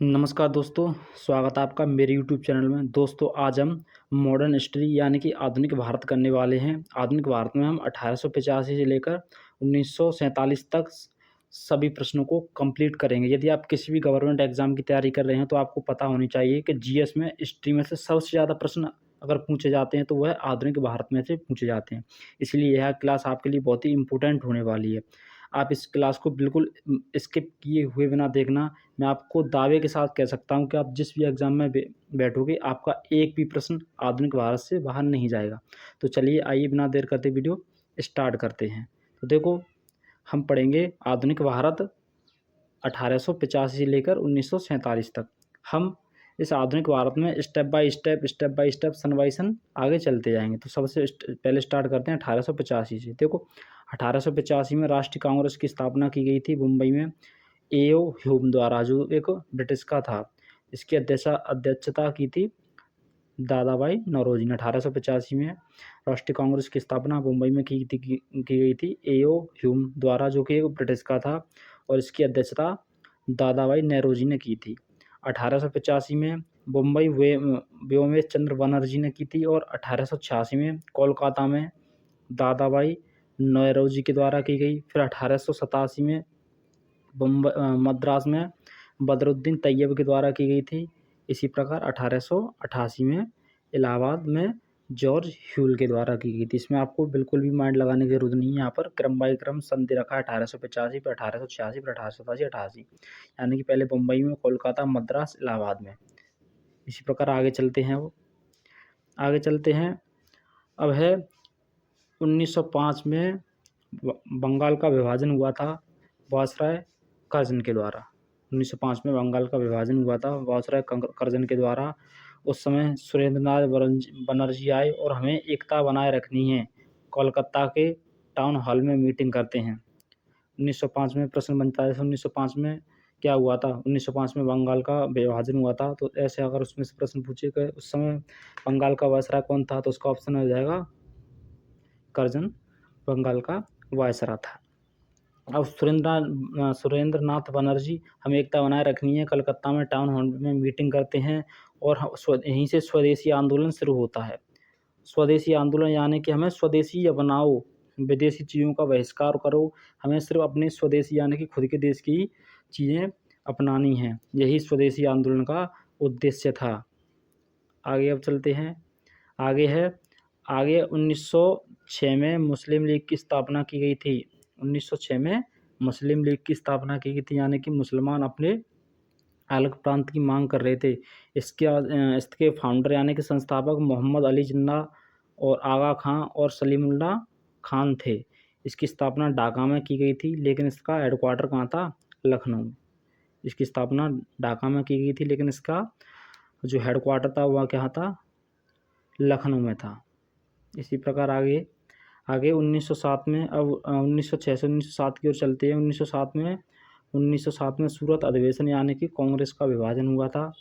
नमस्कार दोस्तों, स्वागत है आपका मेरे यूट्यूब चैनल में। दोस्तों, आज हम मॉडर्न हिस्ट्री यानी कि आधुनिक भारत करने वाले हैं। आधुनिक भारत में हम 1885 से लेकर 1947 तक सभी प्रश्नों को कंप्लीट करेंगे। यदि आप किसी भी गवर्नमेंट एग्ज़ाम की तैयारी कर रहे हैं तो आपको पता होनी चाहिए कि जीएस में हिस्ट्री में से सबसे ज़्यादा प्रश्न अगर पूछे जाते हैं तो वह आधुनिक भारत में से पूछे जाते हैं। इसलिए यह क्लास आपके लिए बहुत ही इम्पोर्टेंट होने वाली है। आप इस क्लास को बिल्कुल स्किप किए हुए बिना देखना। मैं आपको दावे के साथ कह सकता हूँ कि आप जिस भी एग्ज़ाम में बैठोगे, आपका एक भी प्रश्न आधुनिक भारत से बाहर नहीं जाएगा। तो चलिए, आइए बिना देर करते वीडियो स्टार्ट करते हैं। तो देखो, हम पढ़ेंगे आधुनिक भारत 1885 से लेकर 1947 तक। हम इस आधुनिक भारत में step by step, son by son आगे चलते जाएँगे। तो सबसे पहले स्टार्ट करते हैं 1885 से। देखो, 1885 में राष्ट्रीय कांग्रेस की स्थापना की गई थी मुंबई में। एओ ह्यूम द्वारा, जो एक ब्रिटिश का था। इसकी अध्यक्षता की थी दादाभाई नौरोजी ने। 1885 में राष्ट्रीय कांग्रेस की स्थापना मुंबई में की गई थी एओ ह्यूम द्वारा, जो कि एक ब्रिटिश का था, और इसकी अध्यक्षता दादाभाई नौरोजी ने की थी। 1885 में मुंबई व्योमेश चंद्र बनर्जी ने की थी, और 1886 में कोलकाता में दादाभाई नौरोजी के द्वारा की गई। फिर 1887 में मद्रास में बदरुद्दीन तैयब के द्वारा की गई थी। इसी प्रकार 1888 में इलाहाबाद में जॉर्ज ह्यूल के द्वारा की गई थी। इसमें आपको बिल्कुल भी माइंड लगाने की ज़रूरत नहीं है। यहाँ पर क्रम बाय क्रम सन दे रखा है, 1885, फिर 1886, फिर 1887, 88, यानी कि पहले मुंबई में, कोलकाता, मद्रास, इलाहाबाद में। इसी प्रकार आगे चलते हैं। अब है 1905 में बंगाल का विभाजन हुआ था वायसराय कर्जन के द्वारा। 1905 में बंगाल का विभाजन हुआ था वायसराय कर्जन के द्वारा। उस समय सुरेंद्रनाथ बनर्जी आए और हमें एकता बनाए रखनी है, कोलकाता के टाउन हॉल में मीटिंग करते हैं। 1905 में प्रश्न बनता है, 1905 में क्या हुआ था? 1905 में बंगाल का विभाजन हुआ था। तो ऐसे अगर उसमें से प्रश्न पूछे गए, उस समय बंगाल का वायसराय कौन था? तो उसका ऑप्शन हो जाएगा कर्जन बंगाल का वायसराय था। अब सुरेंद्रनाथ बनर्जी, हमें एकता बनाए रखनी है, कलकत्ता में टाउन हॉल में मीटिंग करते हैं, और यहीं से स्वदेशी आंदोलन शुरू होता है। स्वदेशी आंदोलन यानी कि हमें स्वदेशी अपनाओ, विदेशी चीज़ों का बहिष्कार करो, हमें सिर्फ अपने स्वदेशी यानी कि खुद के देश की चीज़ें अपनानी हैं। यही स्वदेशी आंदोलन का उद्देश्य था। आगे अब चलते हैं। आगे 1906 में मुस्लिम लीग की स्थापना की गई थी। 1906 में मुस्लिम लीग की स्थापना की गई थी, यानी कि मुसलमान अपने अलग प्रांत की मांग कर रहे थे। इसके फाउंडर यानी कि संस्थापक मोहम्मद अली जिन्ना और आगा खां और सलीमुल्लाह खान थे। इसकी स्थापना ढाका में की गई थी, लेकिन इसका हेडक्वार्टर कहाँ था? लखनऊ। इसकी स्थापना ढाका में की गई थी, लेकिन इसका जो हेडक्वार्टर था वह क्या था? लखनऊ में था। इसी प्रकार आगे 1907 में, अब 1906 से 1907 की ओर चलते हैं। 1907 में सूरत अधिवेशन यानी कि कांग्रेस का विभाजन हुआ था।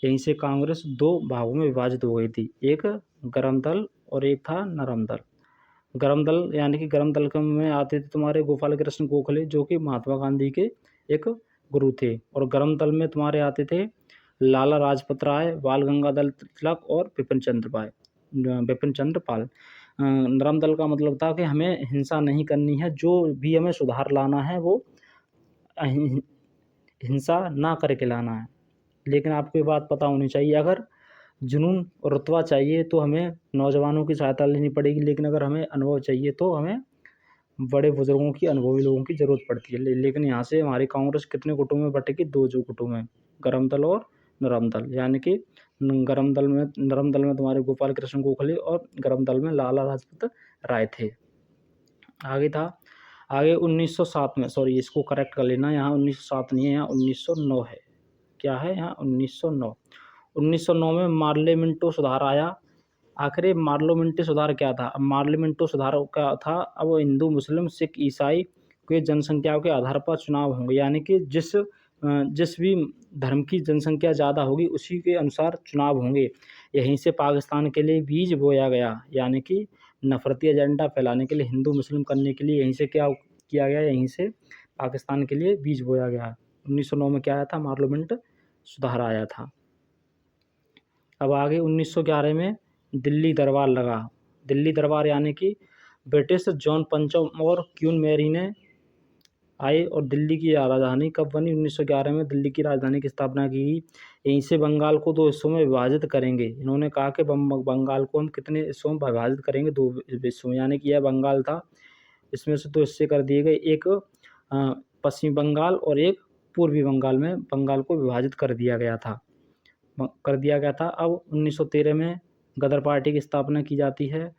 यहीं से कांग्रेस दो भागों में विभाजित हो गई थी, एक गरम दल और एक था नरम दल। गरम दल यानी कि गरम दल में आते थे तुम्हारे गोपाल कृष्ण गोखले, जो कि महात्मा गांधी के एक गुरु थे, और गरम दल में तुम्हारे आते थे लाला लाजपत राय, बाल गंगाधर तिलक और बिपिन चंद्र पाल। नरम दल का मतलब था कि हमें हिंसा नहीं करनी है, जो भी हमें सुधार लाना है वो हिंसा ना करके लाना है। लेकिन आपको ये बात पता होनी चाहिए, अगर जुनून और रुतबा चाहिए तो हमें नौजवानों की सहायता लेनी पड़ेगी, लेकिन अगर हमें अनुभव चाहिए तो हमें बड़े बुजुर्गों की, अनुभवी लोगों की ज़रूरत पड़ती है। लेकिन यहाँ से हमारी कांग्रेस कितने गुटों में बटेगी? दो जो गुटों में, गरम दल और नरम दल। यानी कि नरम दल में तुम्हारे गोपाल कृष्ण गोखले और गरम दल में लाला लाजपत राय थे। आगे 1907 में, सॉरी इसको करेक्ट कर लेना, यहाँ 1907 नहीं है, यहाँ 1909 है। क्या है यहाँ? 1909। 1909 में मार्लियामेंटो सुधार आया। आखिर ये मार्लियामेंटो सुधार क्या था? अब मार्लियामेंटो सुधार क्या था? अब हिंदू, मुस्लिम, सिख, ईसाई के जनसंख्या के आधार पर चुनाव होंगे, यानी कि जिस भी धर्म की जनसंख्या ज़्यादा होगी उसी के अनुसार चुनाव होंगे। यहीं से पाकिस्तान के लिए बीज बोया गया, यानी कि नफरती एजेंडा फैलाने के लिए, हिंदू मुस्लिम करने के लिए यहीं से क्या किया गया? यहीं से पाकिस्तान के लिए बीज बोया गया। 1909 में क्या आया था? मार्लियामेंट सुधार आया था। अब आगे 1911 में दिल्ली दरबार लगा। दिल्ली दरबार यानी कि ब्रिटिश जॉन पंचम और क्वीन मैरी ने आए और दिल्ली की राजधानी कब बनी? 1911 में दिल्ली की राजधानी की स्थापना की गई। यहीं से बंगाल को 2 हिस्सों में विभाजित करेंगे। इन्होंने कहा कि बंगाल को हम कितने हिस्सों में विभाजित करेंगे? 2 हिस्सों में, यानी कि यह बंगाल था, इसमें से 2 हिस्से कर दिए गए। एक पश्चिमी बंगाल और एक पूर्वी बंगाल में बंगाल को विभाजित कर दिया गया था। अब 1913 में गदर पार्टी की स्थापना की जाती है।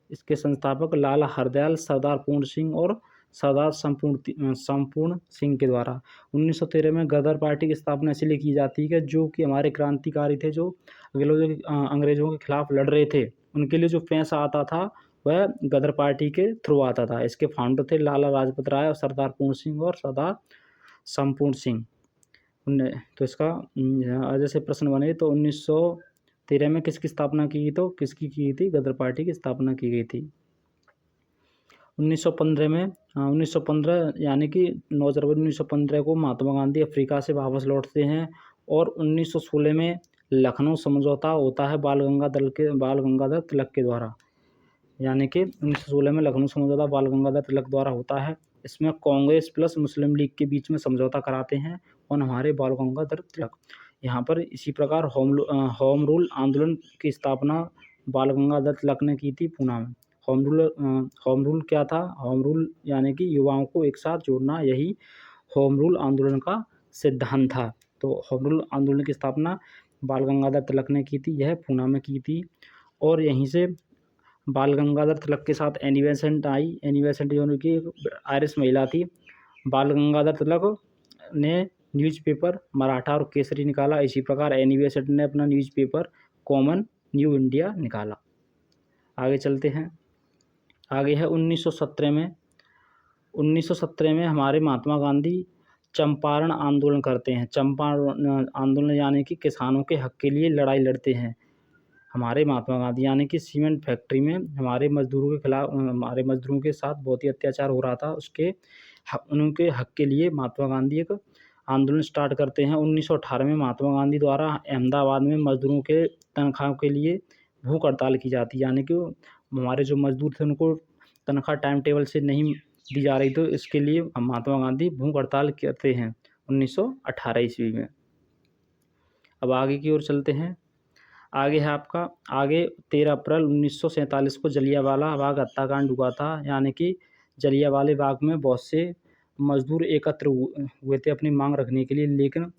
इसके संस्थापक लाला हरदयाल, सरदार पूर्ण सिंह और सरदार संपूर्ण सिंह के द्वारा 1913 में गदर पार्टी की स्थापना इसलिए की जाती है जो कि हमारे क्रांतिकारी थे, जो अंग्रेजों के खिलाफ लड़ रहे थे, उनके लिए जो पैसा आता था वह गदर पार्टी के थ्रू आता था। इसके फाउंडर थे लाला लाजपत राय और सरदार पूर्ण सिंह और सरदार संपूर्ण सिंह। तो इसका जैसे प्रश्न बने तो 1913 में किसकी स्थापना की गई? तो किसकी की गई थी? गदर पार्टी की स्थापना की गई थी। 1915 में 1915 यानी कि 9 जनवरी 1915 को महात्मा गांधी अफ्रीका से वापस लौटते हैं और 1916 में लखनऊ समझौता होता है बाल गंगाधर तिलक के द्वारा। यानी कि 1916 में लखनऊ समझौता बाल गंगाधर तिलक द्वारा होता है। इसमें कांग्रेस प्लस मुस्लिम लीग के बीच में समझौता कराते हैं और हमारे बाल गंगाधर तिलक। यहाँ पर इसी प्रकार होम रूल आंदोलन की स्थापना बाल गंगाधर तिलक ने की थी पूना में। होम रूल क्या था? होम रूल यानी कि युवाओं को एक साथ जोड़ना, यही होम रूल आंदोलन का सिद्धांत था। तो होम रूल आंदोलन की स्थापना बाल गंगाधर तिलक ने की थी, यह पूना में की थी। और यहीं से बाल गंगाधर तिलक के साथ एनी बेसेंट आई। एनी बेसेंट जो कि आयरिश महिला थी। बाल गंगाधर तिलक ने न्यूज़पेपर मराठा और केसरी निकाला। इसी प्रकार एनी बेसेंट ने अपना न्यूज़पेपर कॉमन न्यू इंडिया निकाला। आगे चलते हैं। आगे है 1917 में। 1917 में हमारे महात्मा गांधी चंपारण आंदोलन करते हैं। चंपारण आंदोलन यानी कि किसानों के हक के लिए लड़ाई लड़ते हैं हमारे महात्मा गांधी। यानी कि सीमेंट फैक्ट्री में हमारे मजदूरों के साथ बहुत ही अत्याचार हो रहा था, उनके हक के लिए महात्मा गांधी एक आंदोलन स्टार्ट करते हैं। 1918 में महात्मा गांधी द्वारा अहमदाबाद में मजदूरों के तनख्वाह के लिए भूख हड़ताल की जाती है। यानी कि हमारे जो मजदूर थे उनको तनख्वाह टाइम टेबल से नहीं दी जा रही, तो इसके लिए महात्मा गांधी भूख हड़ताल करते हैं 1918 ईस्वी में। अब आगे की ओर चलते हैं। आगे 13 अप्रैल 1947 को जलियांवाला बाग हत्याकांड हुआ था। यानी कि जलियांवाला बाग में बहुत से मजदूर एकत्र हुए थे अपनी मांग रखने के लिए, लेकिन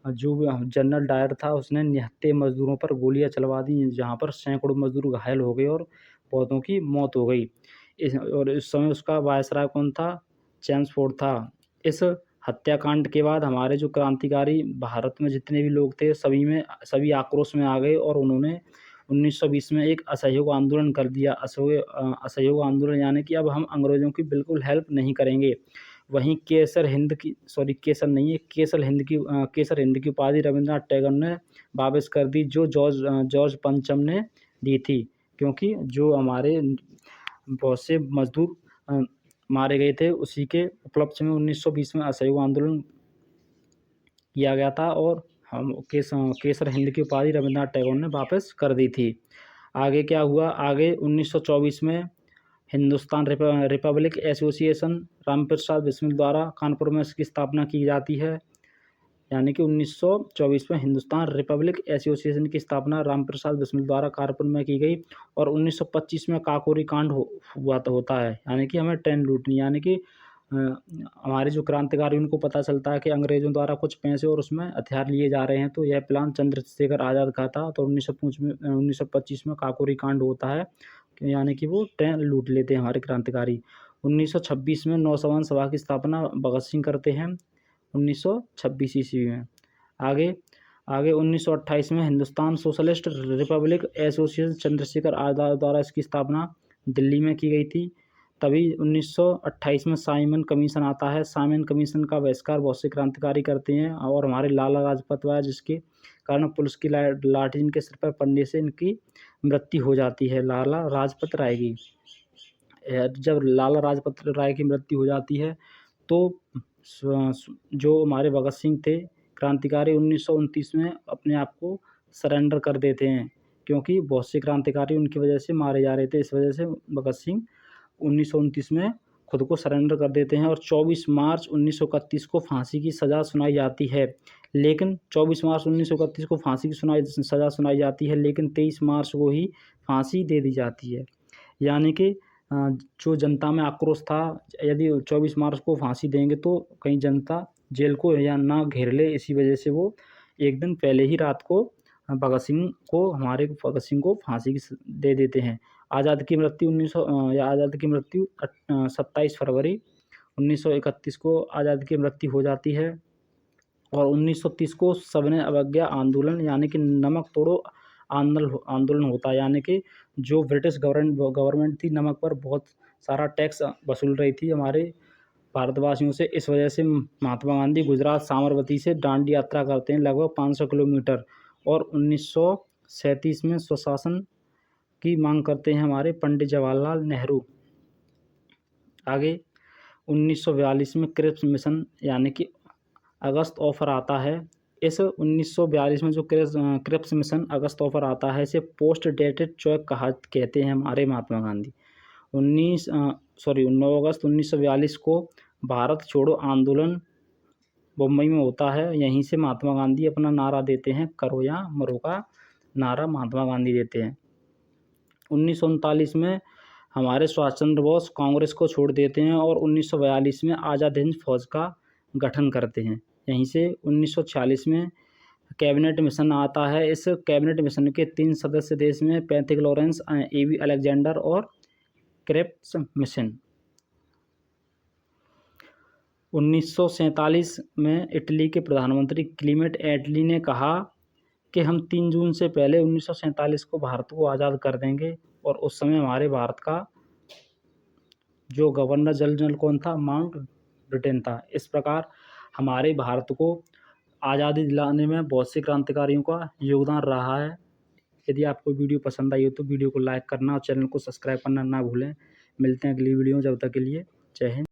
जो जनरल डायर था उसने निहत्थे मजदूरों पर गोलियां चलवा दी, जहां पर सैकड़ों मजदूर घायल हो गए और बहुतों की मौत हो गई। इस समय उसका वायसराय कौन था? चैम्सफोर्ड था। इस हत्याकांड के बाद हमारे जो क्रांतिकारी भारत में जितने भी लोग थे सभी आक्रोश में आ गए और उन्होंने 1920 में एक असहयोग आंदोलन कर दिया। असहयोग आंदोलन यानी कि अब हम अंग्रेज़ों की बिल्कुल हेल्प नहीं करेंगे। वहीं केसर हिंद की उपाधि रविंद्रनाथ टैगोर ने वापस कर दी, जो जॉर्ज पंचम ने दी थी, क्योंकि जो हमारे बहुत से मजदूर मारे गए थे उसी के उपलक्ष्य में 1920 में असहयोग आंदोलन किया गया था और हम केसर हिंद की उपाधि रविंद्रनाथ टैगोर ने वापस कर दी थी। आगे क्या हुआ? आगे 1924 में हिंदुस्तान रिपब्लिक एसोसिएशन रामप्रसाद बिस्मिल द्वारा कानपुर में इसकी स्थापना की जाती है। यानी कि 1924 में हिंदुस्तान रिपब्लिक एसोसिएशन की स्थापना रामप्रसाद बिस्मिल द्वारा कानपुर में की गई और 1925 में काकोरी कांड होता है। यानी कि हमें ट्रेन लूटनी, यानी कि हमारे जो क्रांतिकारी उनको पता चलता है कि अंग्रेजों द्वारा कुछ पैसे और उसमें हथियार लिए जा रहे हैं, तो यह प्लान चंद्रशेखर आज़ाद का था। तो 1925 में काकोरी कांड होता है, यानी कि वो ट्रेन लूट लेते हैं हमारे क्रांतिकारी। 1926 में नौसवन सभा की स्थापना भगत सिंह करते हैं 1926 ईस्वी में। आगे 1928 में Hindustan Socialist Republic Association Chandrashekhar Azad द्वारा इसकी स्थापना दिल्ली में की गई थी। तभी 1928 में साइमन कमीशन आता है। साइमन कमीशन का बहिष्कार बहुत से क्रांतिकारी करते हैं और हमारे लाला लाजपत राय, जिसके कारण पुलिस की लाठी इनके सिर पर पड़ने से इनकी मृत्यु हो जाती है, लाला लाजपत राय की। जब लाला लाजपत राय की मृत्यु हो जाती है तो जो हमारे भगत सिंह थे क्रांतिकारी 1929 में अपने आप को सरेंडर कर देते हैं, क्योंकि बहुत से क्रांतिकारी उनकी वजह से मारे जा रहे थे। इस वजह से भगत सिंह 1929 में खुद को सरेंडर कर देते हैं और 24 मार्च 1931 को फांसी की सज़ा सुनाई जाती है। लेकिन 24 मार्च 1931 को फांसी की सज़ा सुनाई जाती है, लेकिन 23 मार्च को ही फांसी दे दी जाती है। यानी कि जो जनता में आक्रोश था, यदि 24 मार्च को फांसी देंगे तो कहीं जनता जेल को या ना घेर ले, इसी वजह से वो एक दिन पहले ही रात को हमारे भगत सिंह को फांसी की दे देते हैं। आज़ाद की मृत्यु 27 फरवरी 1931 को आज़ाद की मृत्यु हो जाती है। और 1930 को सविनय अवज्ञा आंदोलन यानी कि नमक तोड़ो आंदोलन होता है। यानी कि जो ब्रिटिश गवर्नमेंट थी, नमक पर बहुत सारा टैक्स वसूल रही थी हमारे भारतवासियों से। इस वजह से महात्मा गांधी गुजरात साबरमती से दांडी यात्रा करते हैं, लगभग 500 किलोमीटर, और 1937 में स्वशासन की मांग करते हैं हमारे पंडित जवाहरलाल नेहरू। आगे 1942 में क्रिप्स मिशन यानी कि अगस्त ऑफर आता है। इस 1942 में जो क्रिप्स मिशन अगस्त ऑफर आता है, इसे पोस्ट डेटेड चेक कहते हैं हमारे महात्मा गांधी। 9 अगस्त 1942 को भारत छोड़ो आंदोलन बम्बई में होता है। यहीं से महात्मा गांधी अपना नारा देते हैं, करो या मरो का नारा महात्मा गांधी देते हैं। 1939 में हमारे सुभाष चंद्र बोस कांग्रेस को छोड़ देते हैं और 1942 में आज़ाद हिंद फौज का गठन करते हैं। यहीं से 1946 में कैबिनेट मिशन आता है। इस कैबिनेट मिशन के 3 सदस्य देश में पैथिक लॉरेंस, A.V. अलेक्जेंडर और क्रिप्स मिशन। 1947 में इटली के प्रधानमंत्री क्लीमेंट एटली ने कहा कि हम 3 जून से पहले 1947 को भारत को आज़ाद कर देंगे। और उस समय हमारे भारत का जो गवर्नर जनरल कौन था? माउंट ब्रिटेन था। इस प्रकार हमारे भारत को आज़ादी दिलाने में बहुत से क्रांतिकारियों का योगदान रहा है। यदि आपको वीडियो पसंद आई हो तो वीडियो को लाइक करना और चैनल को सब्सक्राइब करना ना भूलें। मिलते हैं अगली वीडियो में, जब तक के लिए जय हिंद।